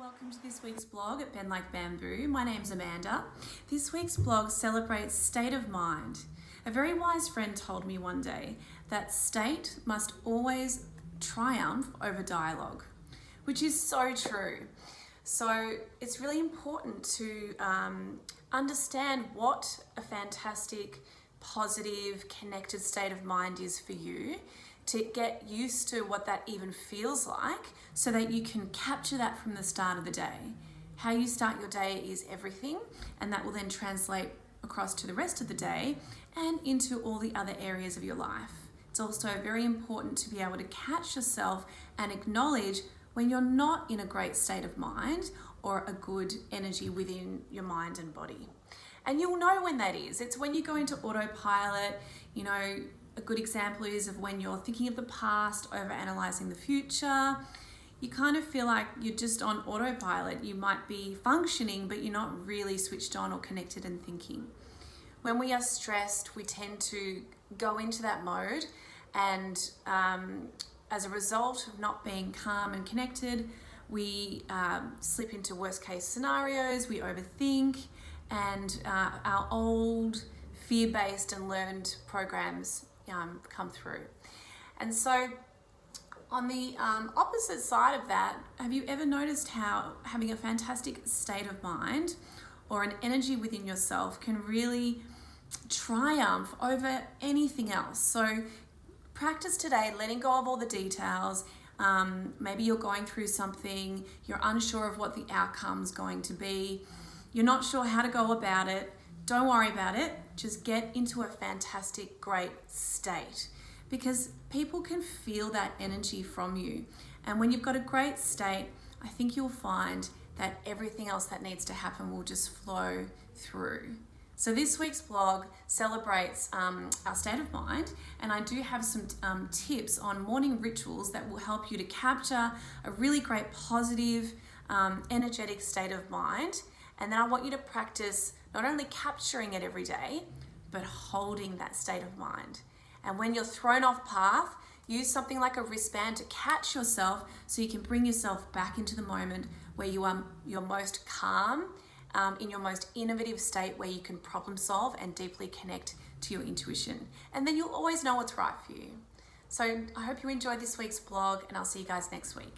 welcome to this week's blog at Bend Like Bamboo. My name's Amanda. This week's blog celebrates state of mind. A very wise friend told me one day that state must always triumph over dialogue, which is so true. So it's really important to understand what a fantastic, positive, connected state of mind is for you, to get used to what that even feels like so that you can capture that from the start of the day. How you start your day is everything, and that will then translate across to the rest of the day and into all the other areas of your life. It's also very important to be able to catch yourself and acknowledge when you're not in a great state of mind or a good energy within your mind and body. And you'll know when that is. It's when you go into autopilot. A good example is of when you're thinking of the past, over-analyzing the future. You kind of feel like you're just on autopilot. You might be functioning, but you're not really switched on or connected and thinking. When we are stressed, we tend to go into that mode, and as a result of not being calm and connected, we slip into worst case scenarios, we overthink, and our old fear-based and learned programs come through. And so on the opposite side of that, have you ever noticed how having a fantastic state of mind or an energy within yourself can really triumph over anything else? So practice today letting go of all the details. Maybe you're going through something, you're unsure of what the outcome's going to be, you're not sure how to go about it. Don't worry about it. Just get into a fantastic, great state, because people can feel that energy from you. And when you've got a great state, I think you'll find that everything else that needs to happen will just flow through. So this week's blog celebrates our state of mind, and I do have some tips on morning rituals that will help you to capture a really great, positive, energetic state of mind. And then I want you to practice not only capturing it every day, but holding that state of mind. And when you're thrown off path, use something like a wristband to catch yourself so you can bring yourself back into the moment where you are your most calm, in your most innovative state, where you can problem solve and deeply connect to your intuition. And then you'll always know what's right for you. So I hope you enjoyed this week's blog, and I'll see you guys next week.